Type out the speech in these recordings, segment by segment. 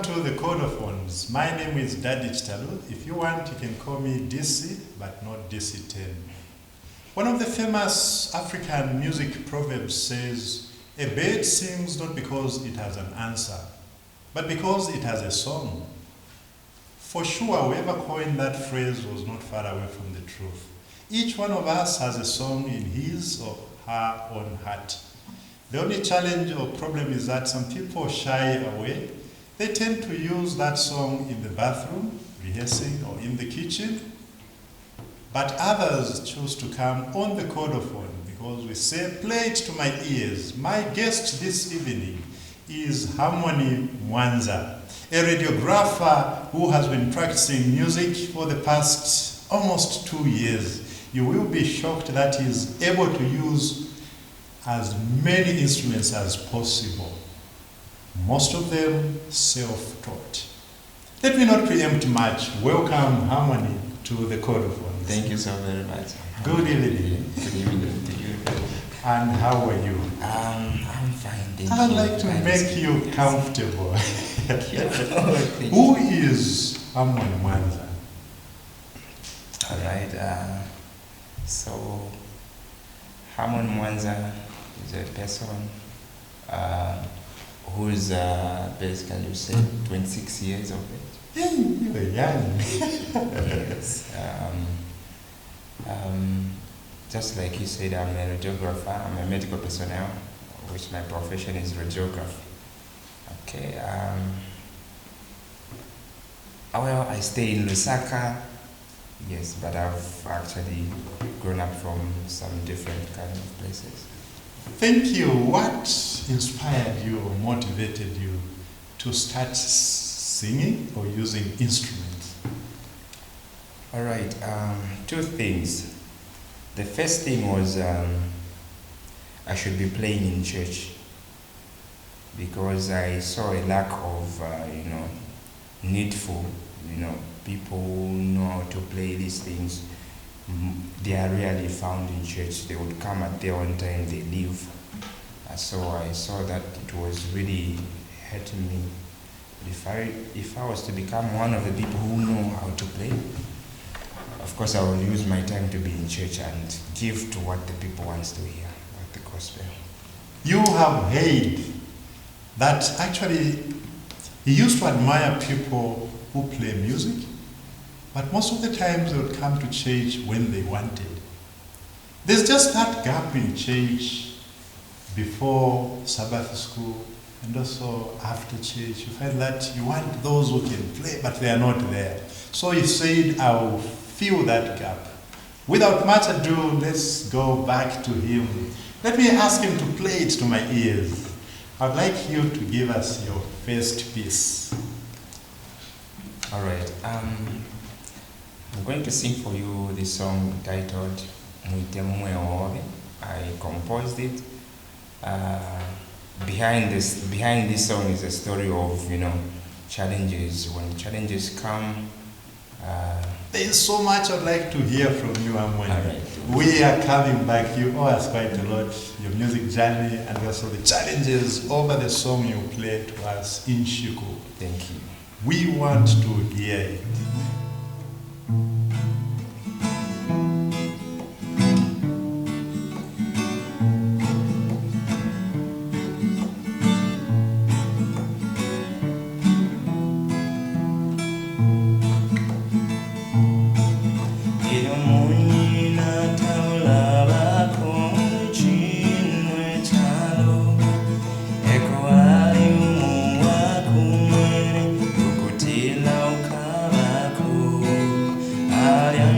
Welcome to the Chordophones. My name is Daddy Chitalu. If you want, you can call me DC, but not DC-10. One of the famous African music proverbs says, a bird sings not because it has an answer, but because it has a song. For sure, whoever coined that phrase was not far away from the truth. Each one of us has a song in his or her own heart. The only challenge or problem is that some people shy away. They tend to use that song in the bathroom, rehearsing, or in the kitchen. But others choose to come on the chordophone because we say, play it to my ears. My guest this evening is Harmony Mwanza, a radiographer who has been practicing music for the past almost 2 years. You will be shocked that he is able to use as many instruments as possible, most of them self-taught. Let me not preempt much. Welcome, Harmony, to the Chordophones. Thank you so very much. Good evening. Good evening to you. And how are you? I'm fine, thank you. I'd like to make you comfortable. Who Who is Harmony Mwanza? All right. So Harmony Mwanza is a person who's basically, you said, 26 years of age. Hey, you were young. Yes. Just like you said, I'm a radiographer. I'm a medical personnel, which my profession is radiography. Okay. Well, I stay in Lusaka. Yes, but I've actually grown up from some different kind of places. Thank you. What inspired you or motivated you to start singing or using instruments? All right, two things. The first thing was I should be playing in church because I saw a lack of, needful, people know how to play these things. They are rarely found in church. They would come at their own time, they leave. So I saw that it was really hurting me. If I was to become one of the people who know how to play, of course I will use my time to be in church and give to what the people want to hear, like the gospel. You have heard that actually he used to admire people who play music, but most of the times they would come to church when they wanted. There's just that gap in church before Sabbath school and also after church. You find that you want those who can play, but they are not there. So he said, I will fill that gap. Without much ado, let's go back to him. Let me ask him to play it to my ears. I'd like you to give us your first piece. All right. I'm going to sing for you the song titled Mwite. I composed it. Behind this song is a story of challenges. When challenges come, there is so much I'd like to hear from you, Harmony. Right. We are coming back. You owe us quite a lot. Your music journey and also the challenges over the song you played to us in Shiku. Thank you. We want to hear it. I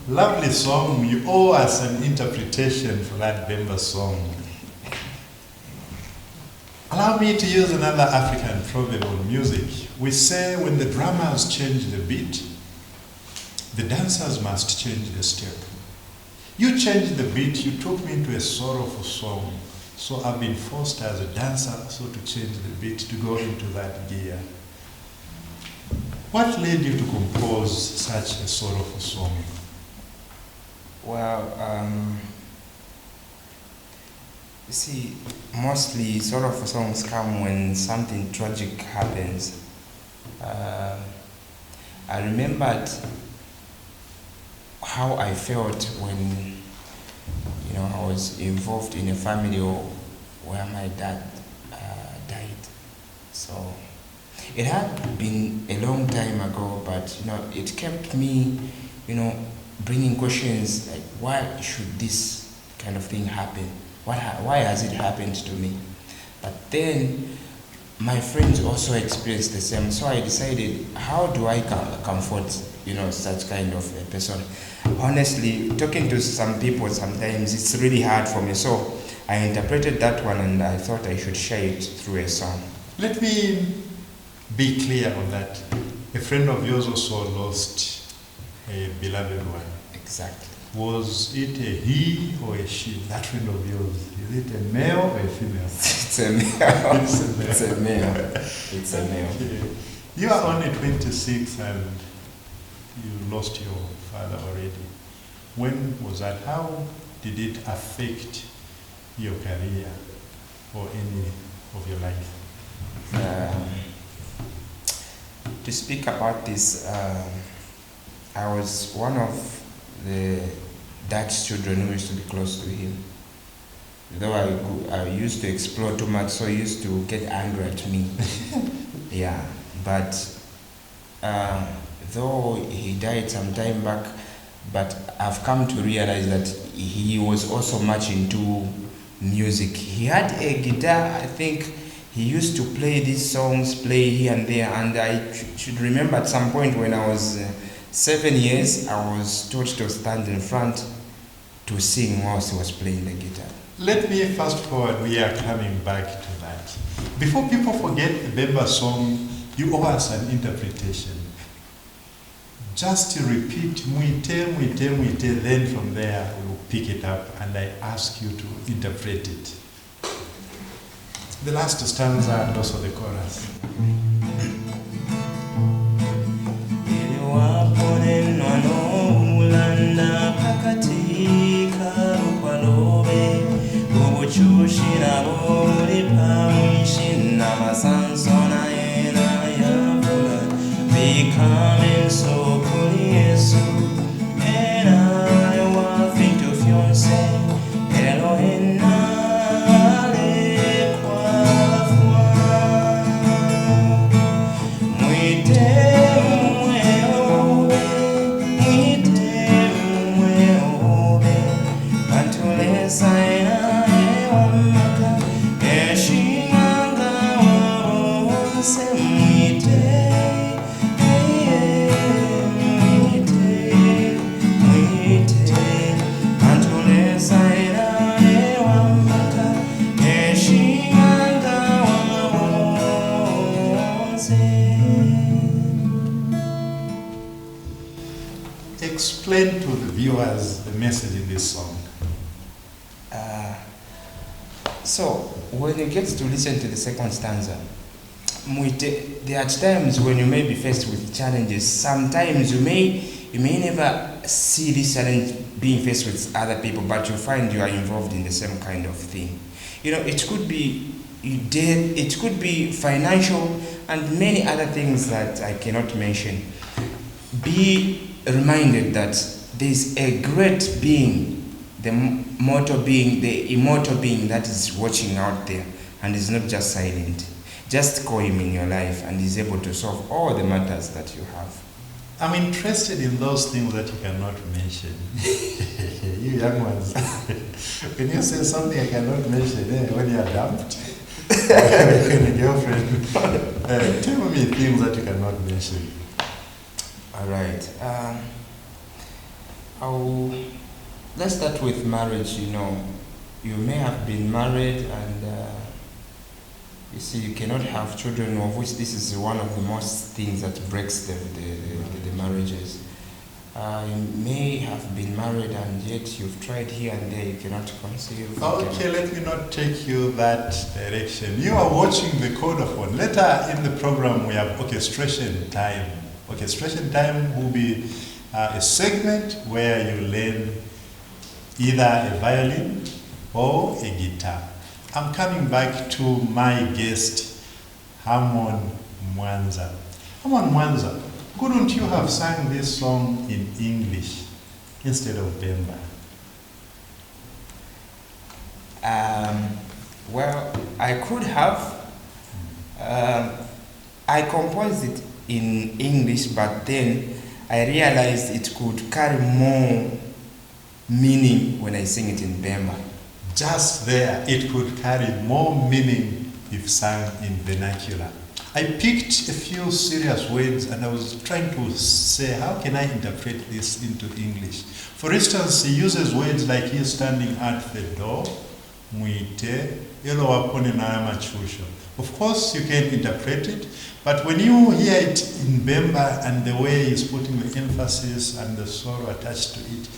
Lovely song. You owe us an interpretation for that Bemba song. Allow me to use another African proverb on music. We say when the drummers change the beat, the dancers must change the step. You changed the beat, you took me into a sorrowful song. So I've been forced as a dancer so to change the beat to go into that gear. What led you to compose such a sorrowful song? Well, you see, mostly sorrowful songs come when something tragic happens. I remembered how I felt when, I was involved in a family where my dad died. So it had been a long time ago, but it kept me, bringing questions like, why should this kind of thing happen? Why has it happened to me? But then my friends also experienced the same, so I decided, how do I comfort, such kind of a person? Honestly, talking to some people sometimes it's really hard for me, so I interpreted that one and I thought I should share it through a song. Let me be clear on that. A friend of yours also lost a beloved one. Exactly. Was it a he or a she, that friend of yours? Is it a male or a female? It's a male. It's a male. It's a male. Okay. You are only 26 and you lost your father already. When was that? How did it affect your career or any of your life? To speak about this, I was one of the Dutch children who used to be close to him. Though I used to explore too much, so he used to get angry at me. Yeah, but though he died some time back, but I've come to realize that he was also much into music. He had a guitar, I think he used to play these songs, play here and there, and I should remember at some point when I was 7 years, I was taught to stand in front to sing whilst he was playing the guitar. Let me fast forward, we are coming back to that. Before people forget the Bemba song, you owe us an interpretation. Just repeat mwite, mwite, mwite, then from there we'll pick it up and I ask you to interpret it. The last stanza and also the chorus. Becoming so curious, and I want think to fiance. Elohim ale kwa fwa. Mwite mweobe, Antule saina ewamaka. Eshimanga wabonse mwite. Explain to the viewers the message in this song. So, when you get to listen to the second stanza, there are times when you may be faced with challenges. Sometimes you may never see this challenge being faced with other people, but you find you are involved in the same kind of thing. You know, it could be death, it could be financial, and many other things that I cannot mention. Be reminded that there is a great being, the immortal being that is watching out there and is not just silent. Just call him in your life and he's able to solve all the matters that you have. I'm interested in those things that you cannot mention. You young ones, when you say something I cannot mention, when you're dumped, when a girlfriend, tell me things that you cannot mention. All right. Let's start with marriage. You know, you may have been married and you see you cannot have children, of which this is one of the most things that breaks the marriages. You may have been married and yet you've tried here and there, you cannot conceive. Okay, let me not take you that direction. You are watching the Chordophones. Later in the program we have orchestration time. Orchestration time will be a segment where you learn either a violin or a guitar. I'm coming back to my guest, Harmony Mwanza. Harmony Mwanza, couldn't you have sang this song in English instead of Bemba? Well, I could have. I composed it in English, but then I realized it could carry more meaning when I sing it in Bemba. Just there, it could carry more meaning if sung in vernacular. I picked a few serious words and I was trying to say, how can I interpret this into English? For instance, he uses words like he's standing at the door, muite, elo wapone na machusho. Of course, you can interpret it, but when you hear it in Bemba and the way he's putting the emphasis and the sorrow attached to it,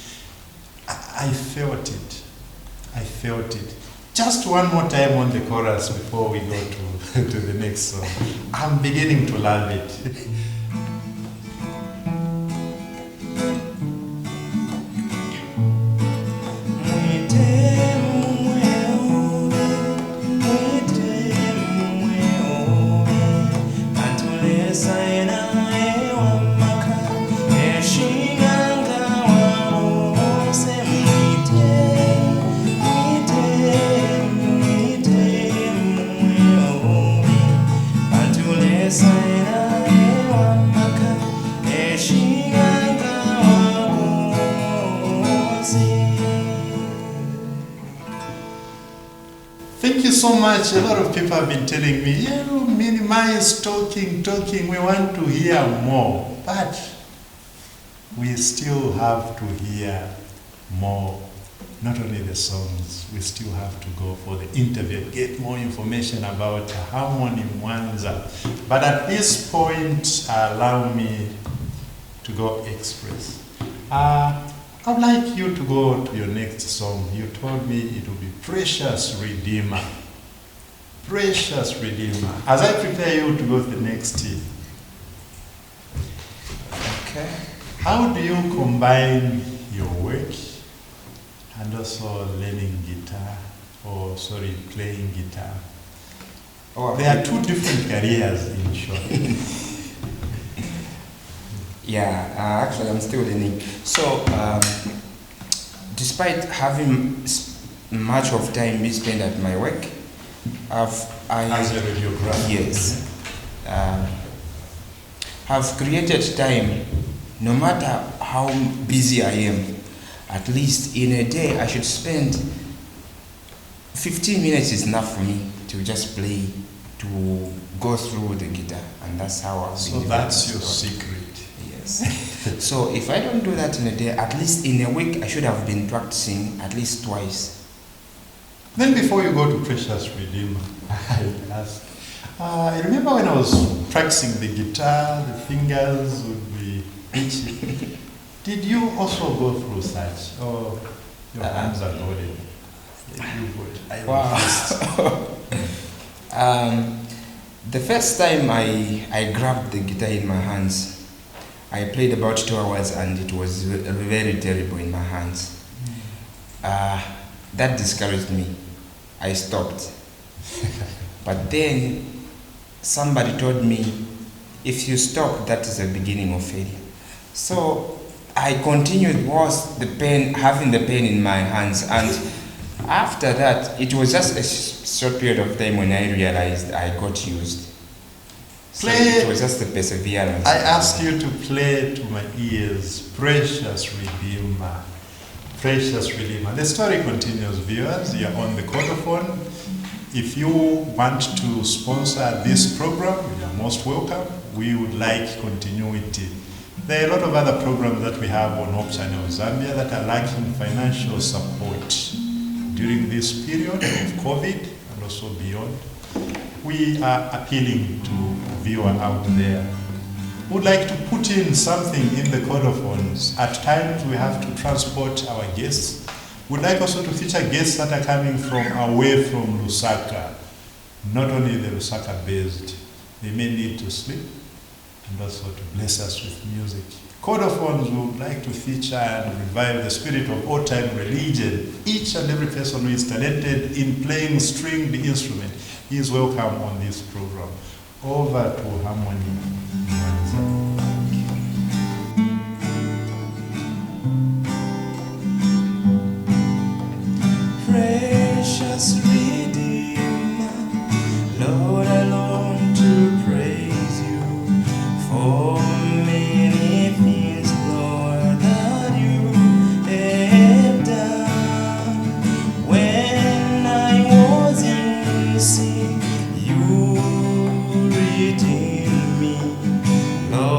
I felt it. I felt it. Just one more time on the chorus before we go to the next song. I'm beginning to love it. Thank you so much. A lot of people have been telling me, you minimize talking, we want to hear more. But we still have to hear more. not only the songs, we still have to go for the interview, get more information about Harmony Mwanza. But at this point, allow me to go express. I'd like you to go to your next song. You told me it will be Precious Redeemer. Precious Redeemer. As I prepare you to go to the next tip, Okay. how do you combine your work and also learning guitar, or sorry, playing guitar? Oh, There are two different careers in short. Yeah, actually, I'm still learning. So, despite having much of time be spent at my work, As a radiographer. yes, have created time. No matter how busy I am, at least in a day, I should spend 15 minutes is enough for me to just play, to go through the guitar, and that's how I've So been that's your developing. secret. Yes. So if I don't do that in a day, at least in a week, I should have been practicing at least twice. Then before you go to Precious Redeemer, I ask, I remember when I was practicing the guitar, the fingers would be itchy. Did you also go through such? Or your hands are golden? You would. Wow. The first time I grabbed the guitar in my hands, I played about 2 hours and it was very terrible in my hands. That discouraged me. I stopped. But then somebody told me, if you stop, that is the beginning of failure. So I continued was the pain, having the pain in my hands, and after that, it was just a short period of time when I realized I got used. So it was just the perseverance. I ask you to play to my ears, Precious Redeemer. Precious Redeemer. The story continues, viewers. You're on the Chordophone. If you want to sponsor this program, you are most welcome. We would like continuity. There are a lot of other programs that we have on Hope Channel Zambia that are lacking financial support during this period of COVID and also beyond. We are appealing to viewer out there who would like to put in something in the Chordophones. At times we have to transport our guests. We'd like also to feature guests that are coming from away from Lusaka. Not only the Lusaka based, they may need to sleep and also to bless us with music. Chordophones would like to feature and revive the spirit of old-time religion. Each and every person who is talented in playing stringed instrument is welcome on this program. Over to Harmony Mwanza. Precious Redeemer, Lord, I long to praise you for many things, Lord, that you have done. When I was in sin, you redeemed me, Lord.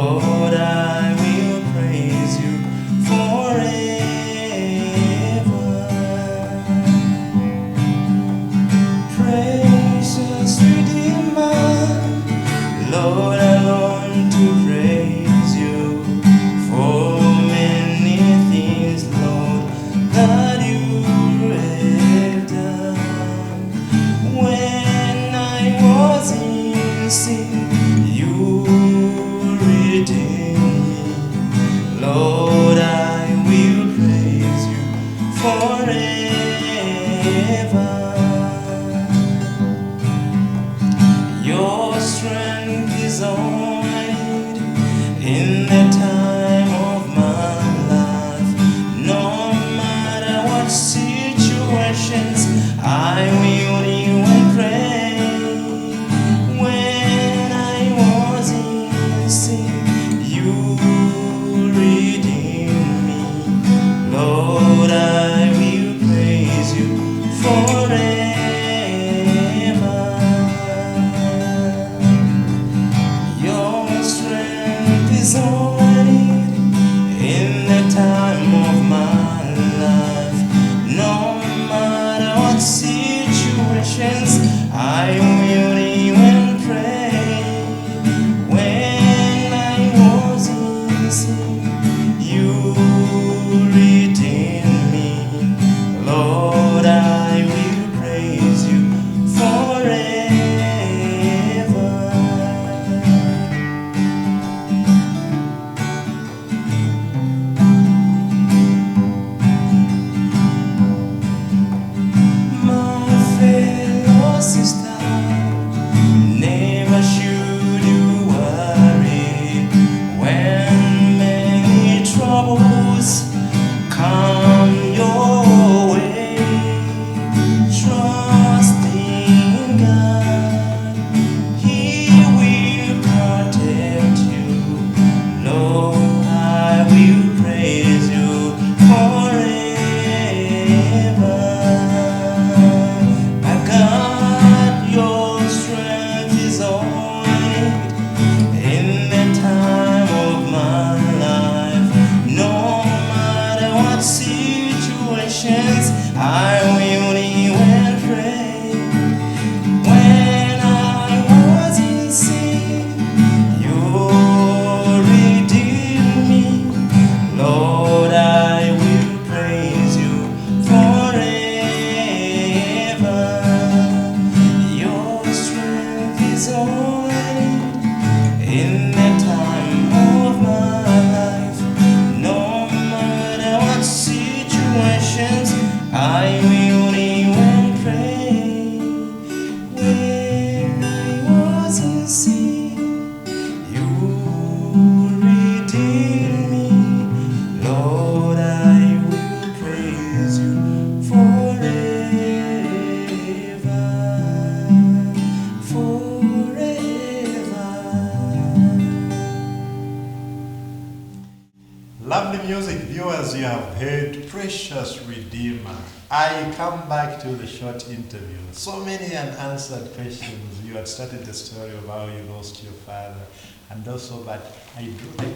Lovely music viewers, you have heard Precious Redeemer. I come back to the short interview. So many unanswered questions. You had started the story of how you lost your father, and also, but I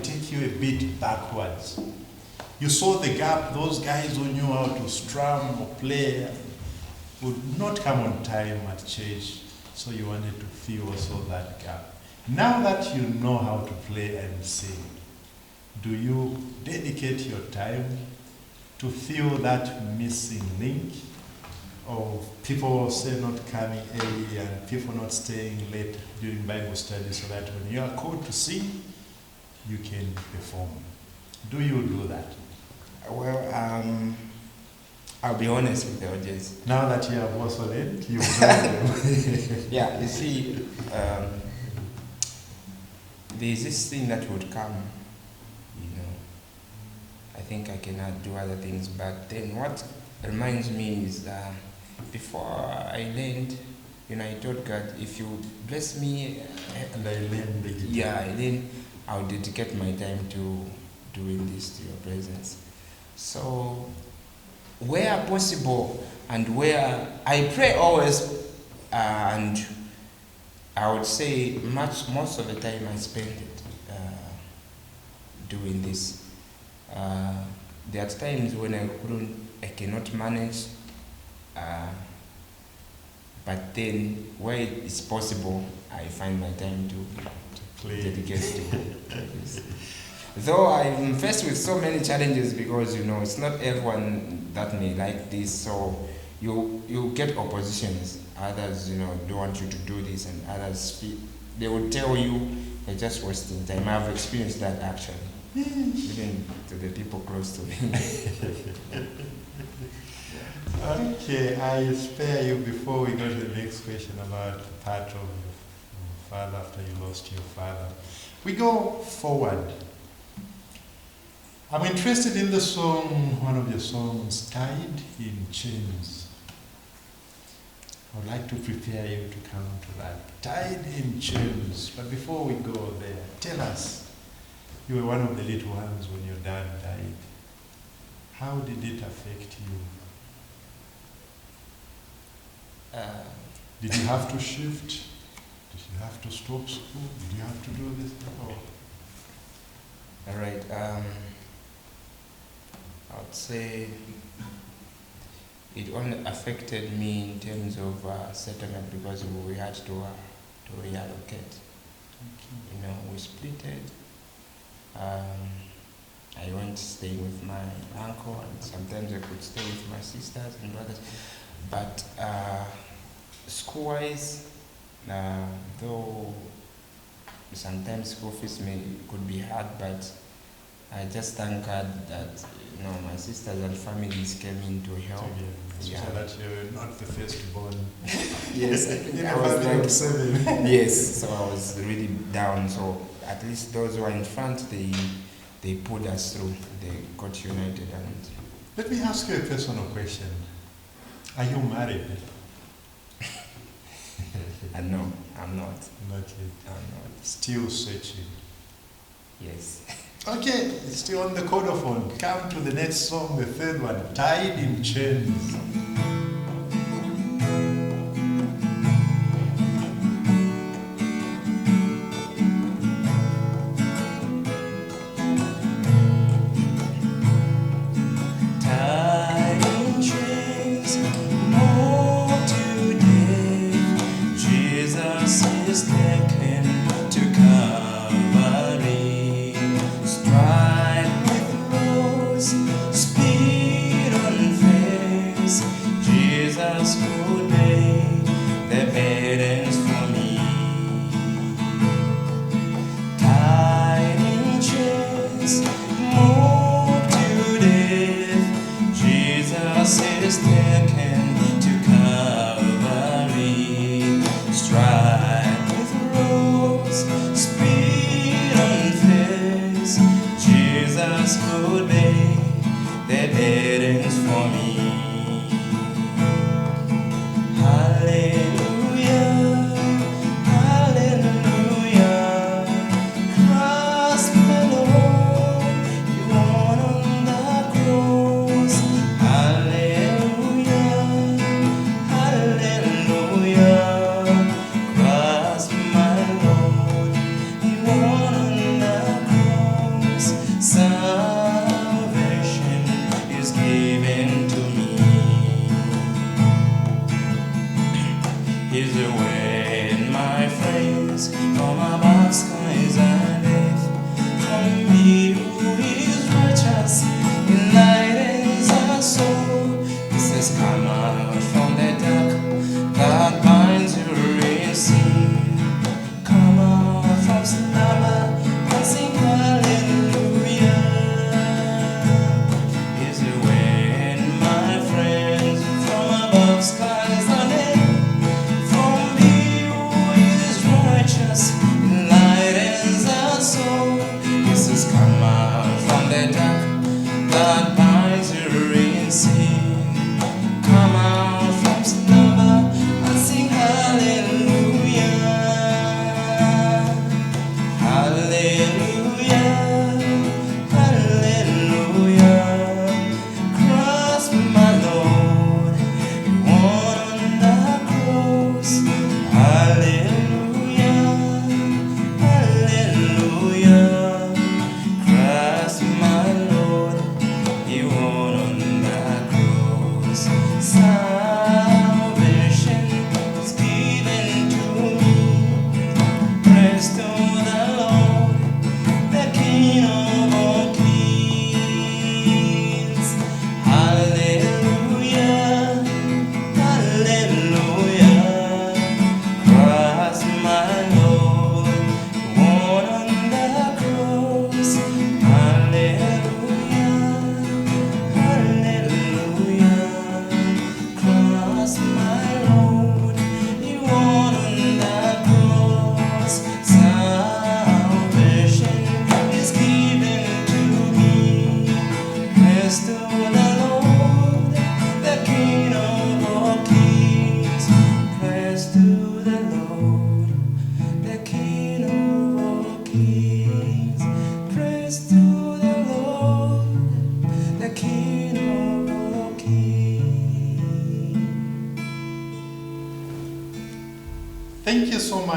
take you a bit backwards. You saw the gap. Those guys who knew how to strum or play would not come on time at church, so you wanted to fill also that gap. Now that you know how to play and sing, do you dedicate your time to fill that missing link of people say not coming early and people not staying late during Bible study so that when you are called to sing, you can perform? Do you do that? Well, I'll be honest with the audience. Now that you have also learned, you know. Yeah, you see, there's this thing that would come, you know. I think I cannot do other things, but then what reminds me is before I learned, you know, I told God, if you bless me, and I learned the guitar. Yeah, then I'll dedicate my time to doing this to your presence. So, where possible and where I pray always, and I would say most of the time I spend it doing this. There are times when I cannot manage, but then where it is possible, I find my time to dedicate to this. Though I'm faced with so many challenges because, you know, it's not everyone that may like this, so you get oppositions. Others, you know, don't want you to do this, and others, they will tell you you're just wasting time. I've experienced that actually, even to the people close to me. Okay, I spare you before we go to the next question about part of your father after you lost your father. We go forward. I'm interested in the song, one of your songs, Tied in Chains. I would like to prepare you to come to that. Tied in Chains. But before we go there, tell us, you were one of the little ones when your dad died. How did it affect you? Did you have to shift? Did you have to stop school? Did you have to do this? All right. I would say it only affected me in terms of settlement because we had to reallocate. Okay. You know, we splitted. I went staying with my uncle, and sometimes I could stay with my sisters and brothers. But school-wise, though sometimes school fees could be hard, but I just thank God that, you know, my sisters and families came in to help. Yeah. So that you're not the firstborn. Yes, I think I was like 7. Yes, so I was really down. So at least those who are in front, they pulled us through. They got united. And let me ask you a personal question. Are you married? No, I'm not. Not yet. I'm not. Still searching. Yes. Okay, it's still on the Chordophone. Come to the next song, the third one, Tied in Chains. You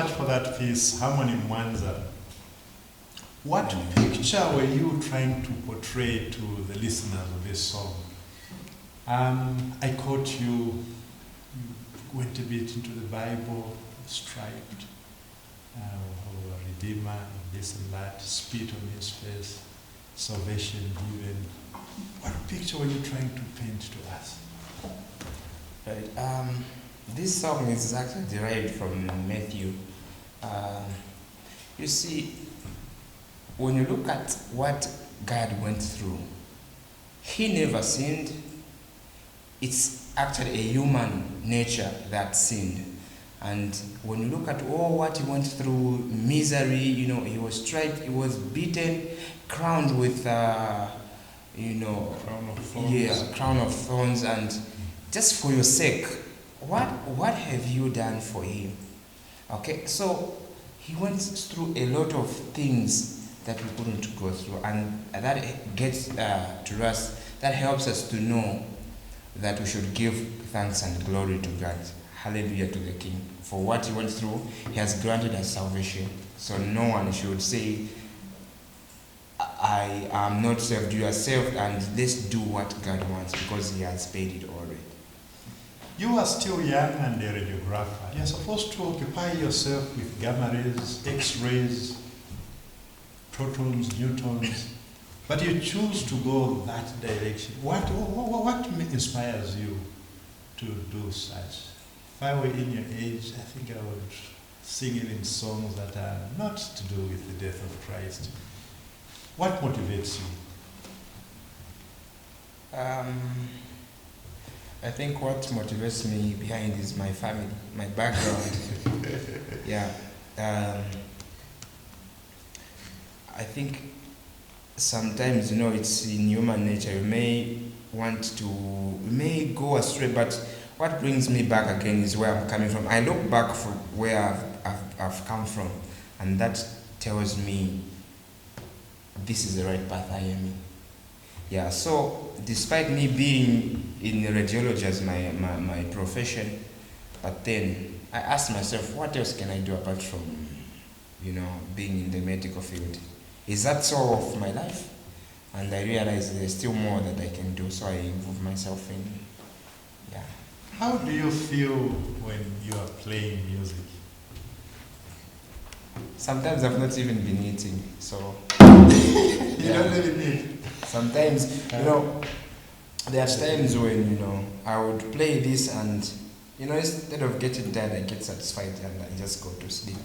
much for that piece, Harmony Mwanza. What picture were you trying to portray to the listeners of this song? I caught you went a bit into the Bible, striped, Redeemer, this and that, spit on his face, salvation given. What picture were you trying to paint to us? Right. This song is actually derived from Matthew. You see, when you look at what God went through, he never sinned. It's actually a human nature that sinned. And when you look at all what he went through, misery, he was striped, he was beaten, crowned with, crown of thorns. Yeah, crown of thorns, and just for your sake, what have you done for him? Okay, so he went through a lot of things that we couldn't go through, and that gets to us, that helps us to know that we should give thanks and glory to God. Hallelujah to the King. For what he went through, he has granted us salvation. So no one should say, I am not saved, you are saved, and let's do what God wants, because he has paid it already. You are still young and a radiographer. You're supposed to occupy yourself with gamma rays, X-rays, protons, neutrons, but you choose to go that direction. What inspires you to do such? If I were in your age, I think I would sing it in songs that are not to do with the death of Christ. What motivates you? I think what motivates me behind is my family, my background. Yeah. I think sometimes, it's in human nature. You may go astray, but what brings me back again is where I'm coming from. I look back from where I've come from, and that tells me this is the right path I am in. Yeah, so despite me being in radiology as my profession, but then I asked myself, what else can I do apart from, being in the medical field? Is that so of my life? And I realized there's still more that I can do, so I involve myself in, yeah. How do you feel when you are playing music? Sometimes I've not even been eating, so... You don't even eat? Sometimes, there are times when, I would play this and, instead of getting tired, I get satisfied and I just go to sleep.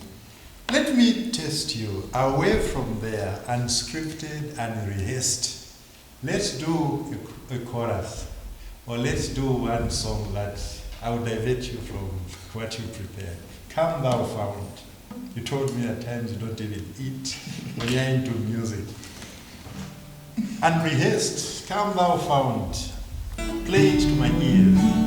Let me test you away from there, unscripted and rehearsed. Let's do a chorus, or let's do one song that I will divert you from what you prepared. Come Thou Fount. You told me at times you don't even eat when you're into music. And rehearsed, Come Thou Fount. Play it to my ears.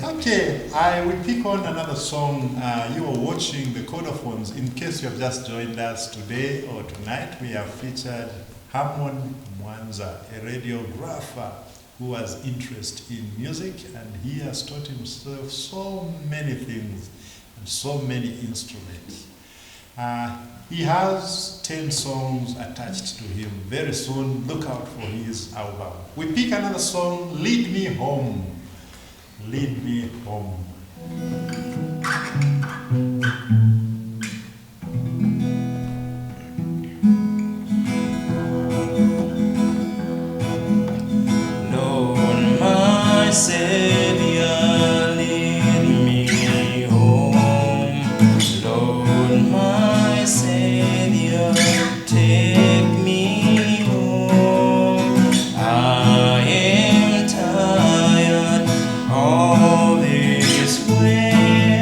Okay, I will pick on another song. You are watching the Chordophones. In case you have just joined us today or tonight, we have featured Harmony Mwanza, a radiographer who has interest in music, and he has taught himself so many things and so many instruments. He has 10 songs attached to him. Very soon, look out for his album. We pick another song, Lead Me Home. Lead Me Home. Lord, my Savior, lead me home. Lord, my Savior, take me home. I am tired of this way.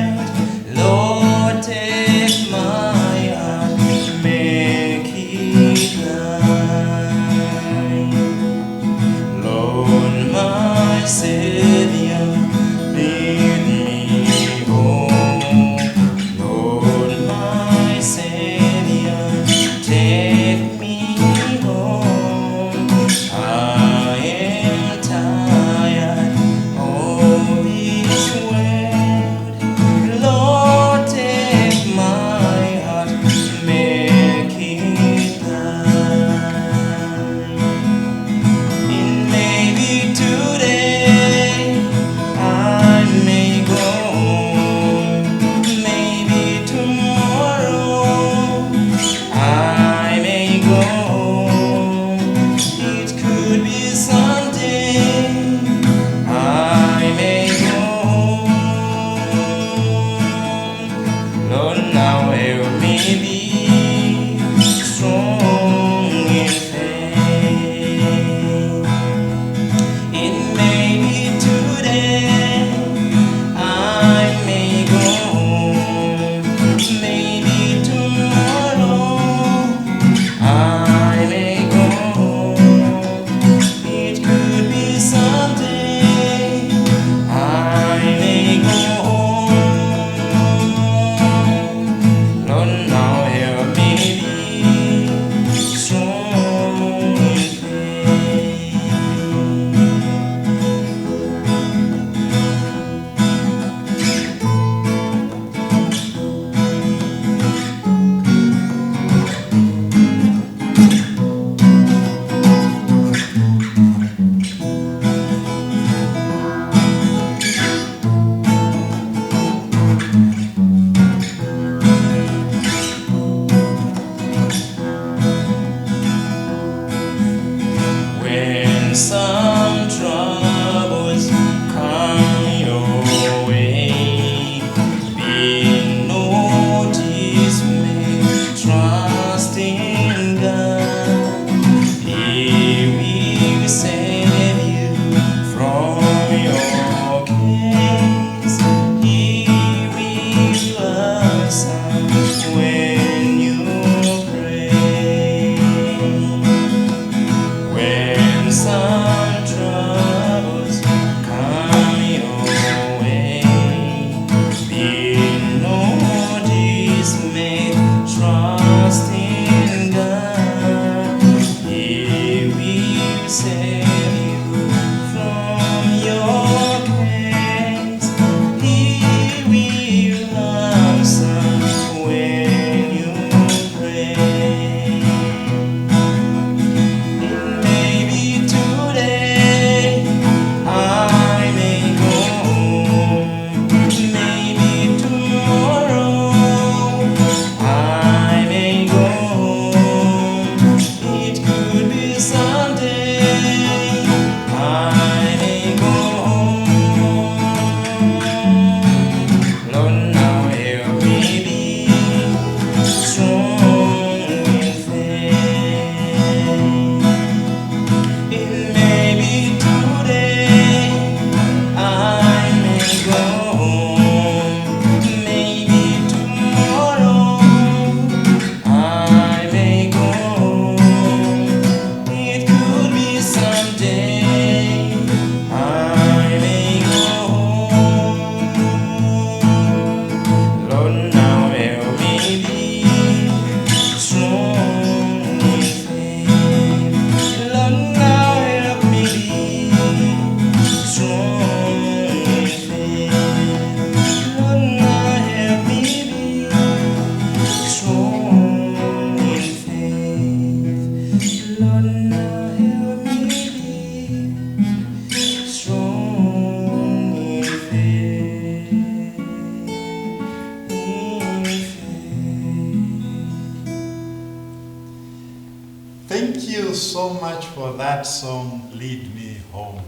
so much for that song, Lead Me Home.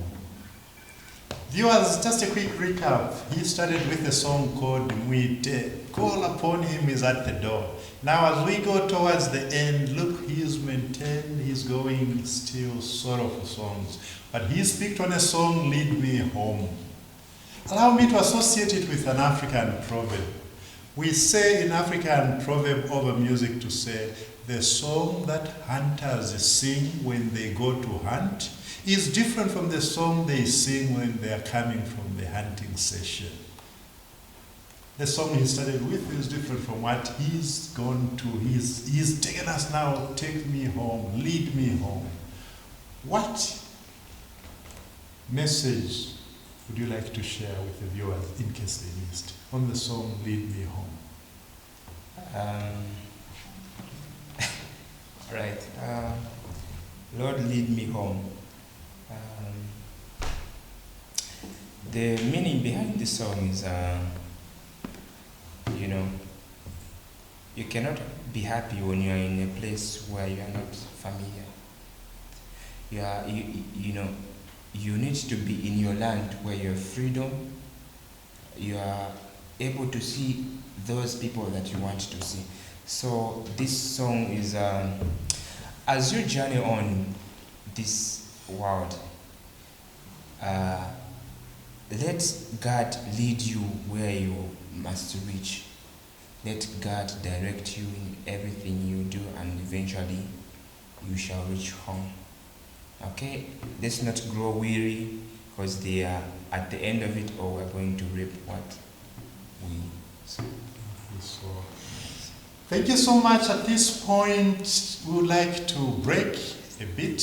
Viewers, just a quick recap. He started with a song called Mwite. Call upon him is at the door. Now as we go towards the end, look, he's maintained, he's going still sorrowful songs. But he's picked on a song, Lead Me Home. Allow me to associate it with an African proverb. We say in African proverb over music to say, the song that hunters sing when they go to hunt is different from the song they sing when they are coming from the hunting session. The song he started with is different from what he's gone to. He's taken us now, take me home, lead me home. What message would you like to share with the viewers in case they missed on the song Lead Me Home? Right. Lord, lead me home. The meaning behind the song is, you cannot be happy when you are in a place where you are not familiar. You need to be in your land where you have freedom. You are able to see those people that you want to see. So this song is, as you journey on this world, let God lead you where you must reach. Let God direct you in everything you do, and eventually you shall reach home. Okay? Let's not grow weary, because they are at the end of it, or we're going to reap what we sow. Thank you so much. At this point, we would like to break a bit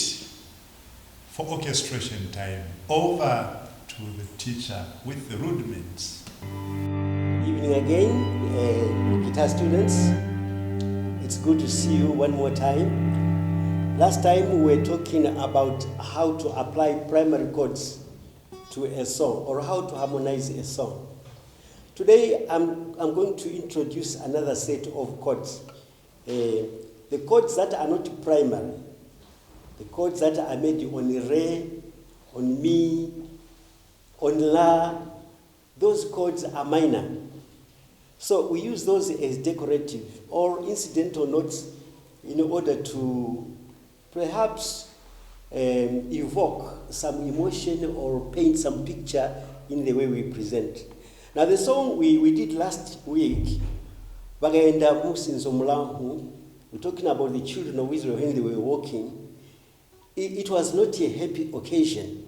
for orchestration time. Over to the teacher with the rudiments. Good evening again, guitar students. It's good to see you one more time. Last time we were talking about how to apply primary chords to a song, or how to harmonize a song. Today I'm going to introduce another set of chords. The chords that are not primary, the chords that are made on re, on mi, on la, those chords are minor. So we use those as decorative or incidental notes in order to perhaps evoke some emotion or paint some picture in the way we present. Now the song we did last week, we're talking about the children of Israel when they were walking. It was not a happy occasion.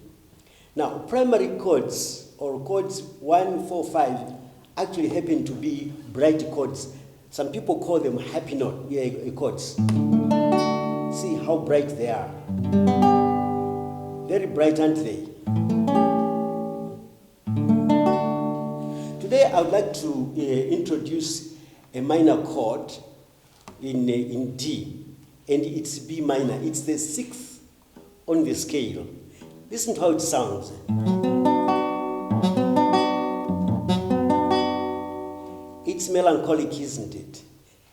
Now primary chords, or chords 1, 4, 5, actually happen to be bright chords. Some people call them happy note chords. See how bright they are. Very bright, aren't they? Today I would like to introduce a minor chord in D, and it's B minor. It's the 6th on the scale. Listen to how it sounds. It's melancholic, isn't it?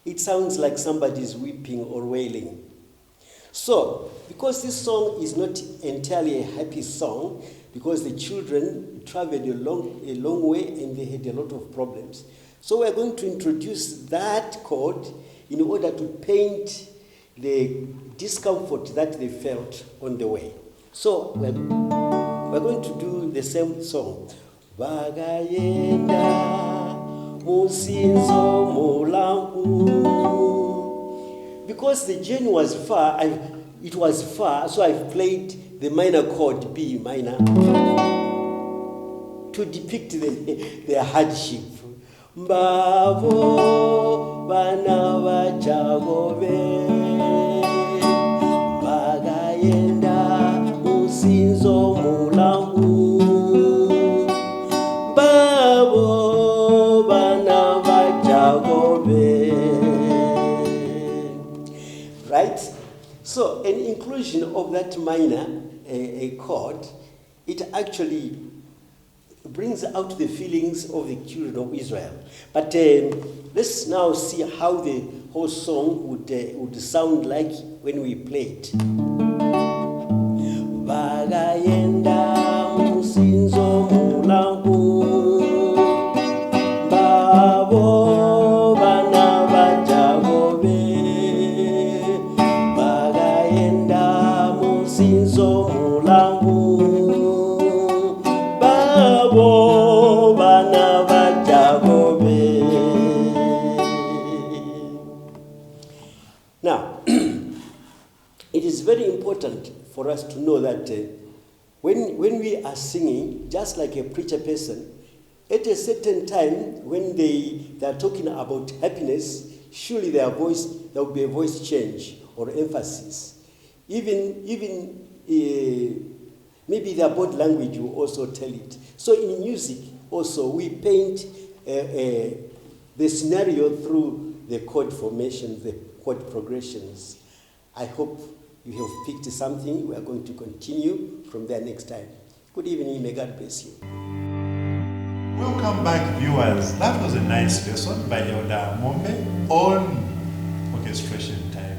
It sounds like somebody's weeping or wailing. So, because this song is not entirely a happy song, because the children traveled a long way and they had a lot of problems. So we're going to introduce that chord in order to paint the discomfort that they felt on the way. So we're going to do the same song. Bagayenda musinzo mulangu. Because the journey was far, so I've played the minor chord B minor to depict their hardship. Mbavo bana bajagobe bagayenda musinzo mulangu. Mbavo bana bajagobe. Right? So an inclusion of that minor a chord, it actually brings out the feelings of the children of Israel. But let's now see how the whole song would sound like when we play it. very important for us to know that when we are singing, just like a preacher person, at a certain time when they are talking about happiness, surely there will be a voice change or emphasis. Even maybe their body language will also tell it. So in music also, we paint the scenario through the chord formations, the chord progressions. I hope you have picked something. We are going to continue from there next time. Good evening. May God bless you. Welcome back, viewers. That was a nice lesson by Elder Mombe on orchestration time.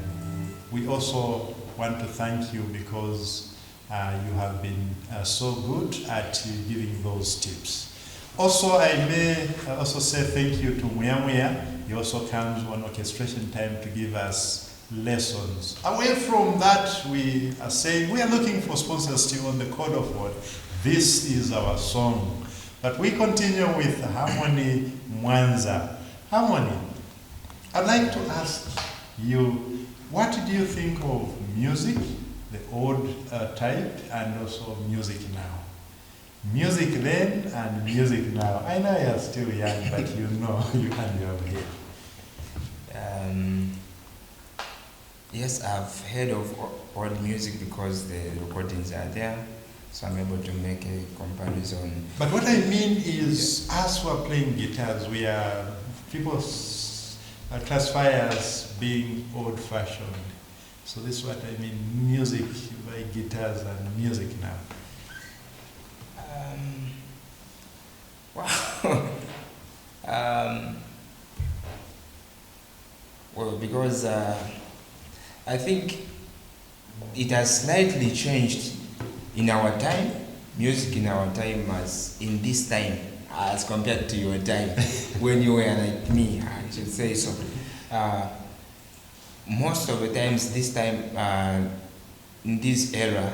We also want to thank you because you have been so good at giving those tips. Also, I may also say thank you to Muya. He also comes on orchestration time to give us lessons. Away from that, we are saying we are looking for sponsors still on the Chordophones. This is our song. But we continue with Harmony Mwanza. Harmony, I'd like to ask you, what do you think of music, the old type, and also music now? Music then and music now. I know you're still young, but you know you can be over here. Yes, I've heard of old music because the recordings are there, so I'm able to make a comparison. But what I mean is, us who are playing guitars, we are people classify as being old-fashioned. So this is what I mean, music by guitars and music now. Wow. Well, because I think it has slightly changed in our time, music in our time as in this time, as compared to your time, when you were like me, I should say so. Most of the times, this time, in this era,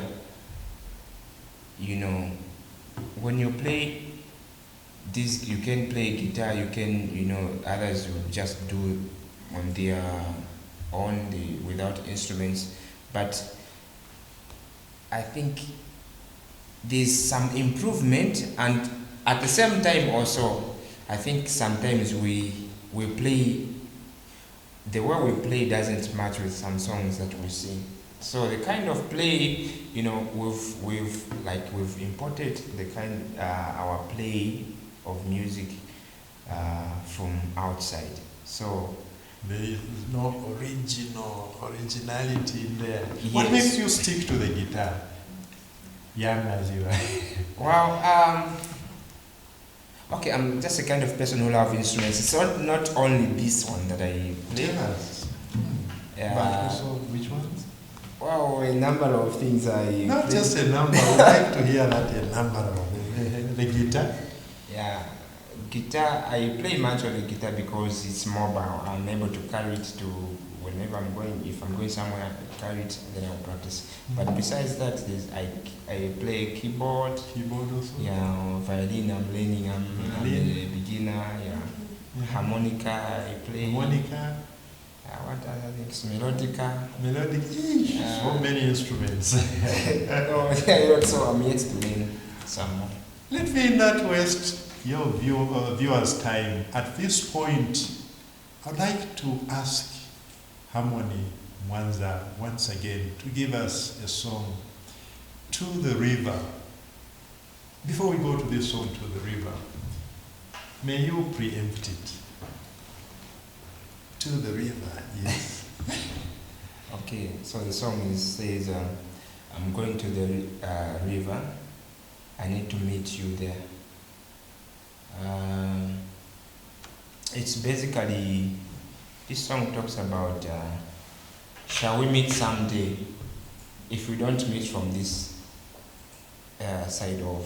you know, when you play this, you can play guitar, you can, you know, others will just do on their own, without instruments. But I think there's some improvement, and at the same time also, I think sometimes we play, the way we play doesn't match with some songs that we sing. So the kind of play, you know, we've imported the kind our play of music from outside. So there is no originality in there. Yes. What makes you stick to the guitar, young as you are? Well, okay, I'm just a kind of person who loves instruments. It's not only this one that I play. Yes. But also, which ones? Well, a number of things I Not play. just a number. I would like to hear that a number of the guitar. Yeah, guitar, I play much on the guitar because it's mobile. I'm able to carry it to whenever I'm going. If I'm going somewhere, I carry it, then I'll practice. But besides that, I play keyboard. Keyboard also? Yeah, violin I'm learning. I'm a beginner. Yeah, harmonica I play. Harmonica. What other things? Melodica. Melodic. So many instruments. No, yeah, also I'm yet to learn some more. Let me not waste your viewers' time. At this point, I'd like to ask Harmony Mwanza once again to give us a song, To the River. Before we go to this song, To the River, may you preempt it. To the river, yes. Okay, so the song says, I'm going to the river, I need to meet you there. It's basically, this song talks about, shall we meet someday? If we don't meet from this side of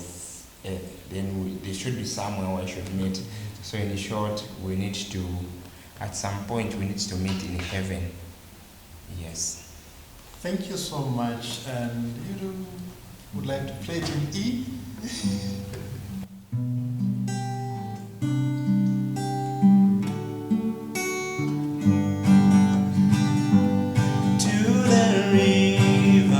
earth, then there should be somewhere where we should meet. So in short, we need to, at some point, we need to meet in heaven. Yes. Thank you so much. And you would like to play it in E? To the river.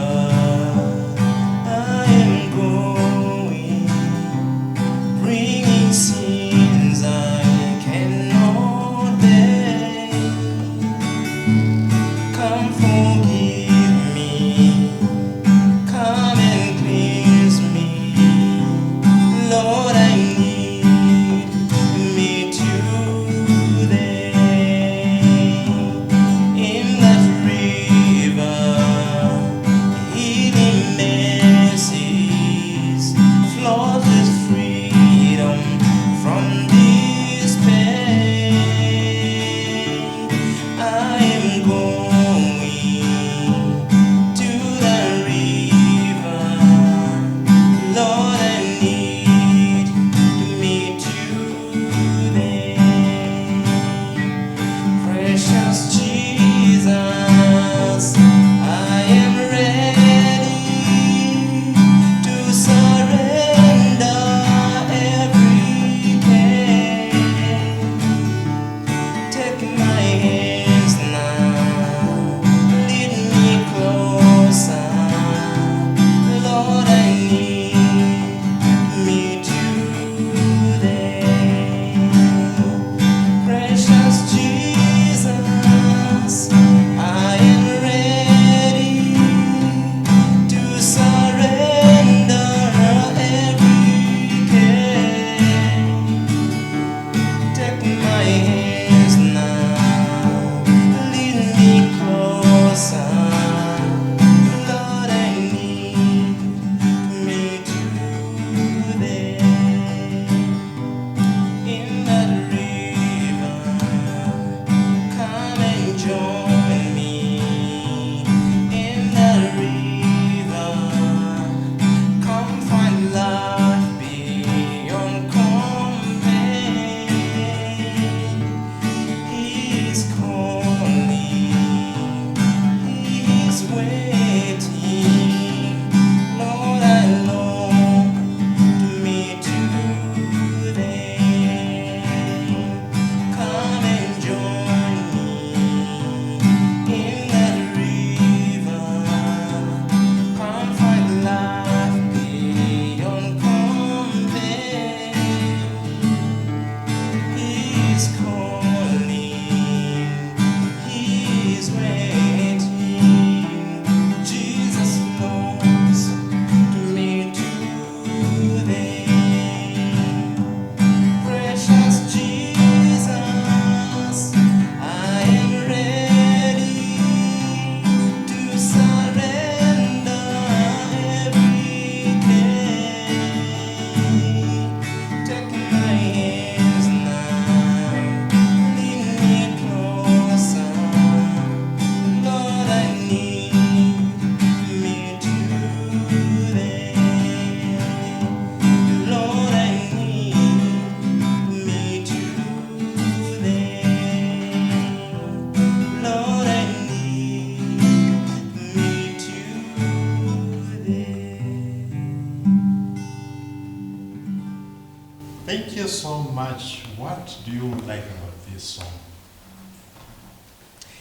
you so much. What do you like about this song?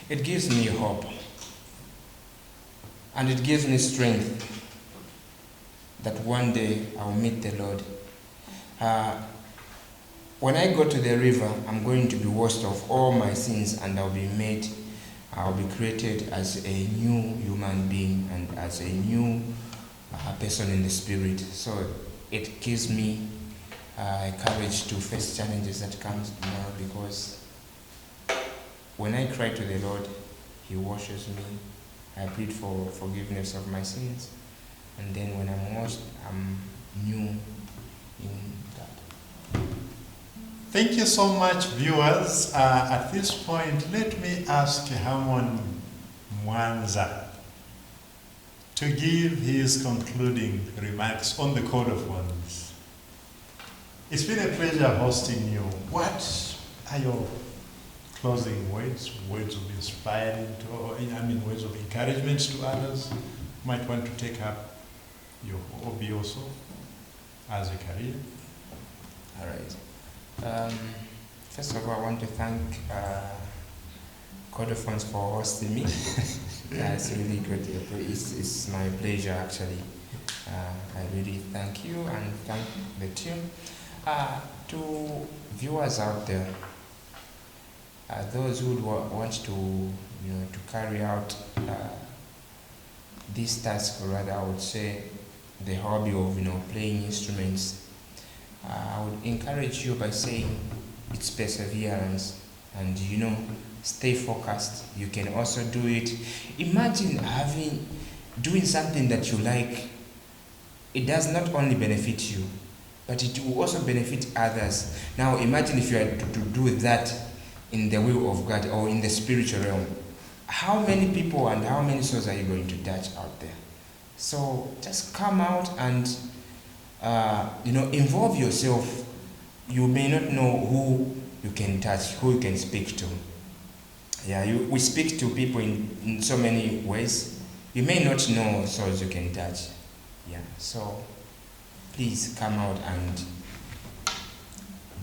It gives me hope. And it gives me strength that one day I'll meet the Lord. When I go to the river, I'm going to be washed of all my sins, and I'll be created as a new human being and as a new person in the spirit. So it gives me courage to face challenges that comes tomorrow, because when I cry to the Lord, He washes me. I plead for forgiveness of my sins, and then when I'm washed, I'm new in God. Thank you so much, viewers. At this point, let me ask Harmony Mwanza to give his concluding remarks on the Chordophones. It's been a pleasure hosting you. What are your closing words, words of inspiring, words of encouragement to others who might want to take up your hobby also as a career? All right. First of all, I want to thank Chordophones for hosting me. It's really good. It's my pleasure, actually. I really thank you and thank the team. To viewers out there, those who want to carry out this task, or rather, I would say the hobby of playing instruments, I would encourage you by saying it's perseverance, and stay focused. You can also do it. Imagine doing something that you like. It does not only benefit you, but it will also benefit others. Now imagine if you had to do that in the will of God or in the spiritual realm. How many people and how many souls are you going to touch out there? So just come out and involve yourself. You may not know who you can touch, who you can speak to. We speak to people in so many ways. You may not know souls you can touch. So please come out and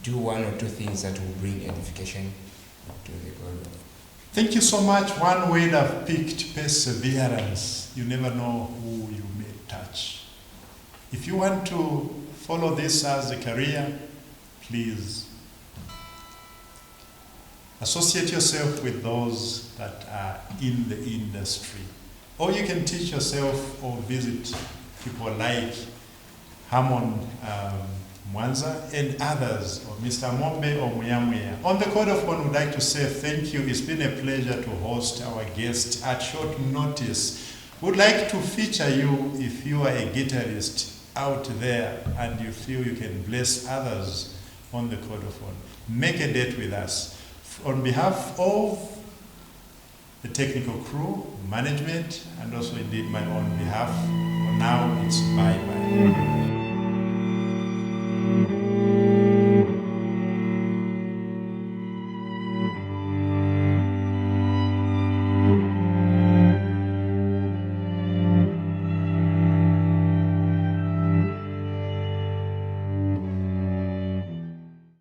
do one or two things that will bring edification to the God. Thank you so much. One word I've picked: perseverance. You never know who you may touch. If you want to follow this as a career, please associate yourself with those that are in the industry. Or you can teach yourself or visit people like Harmony Mwanza and others, or Mr. Mombe or Muyamweya. On the Chordophones, would like to say thank you. It's been a pleasure to host our guest at short notice. Would like to feature you if you are a guitarist out there and you feel you can bless others on the Chordophones. Make a date with us. On behalf of the technical crew, management, and also indeed my own behalf, for now it's bye-bye.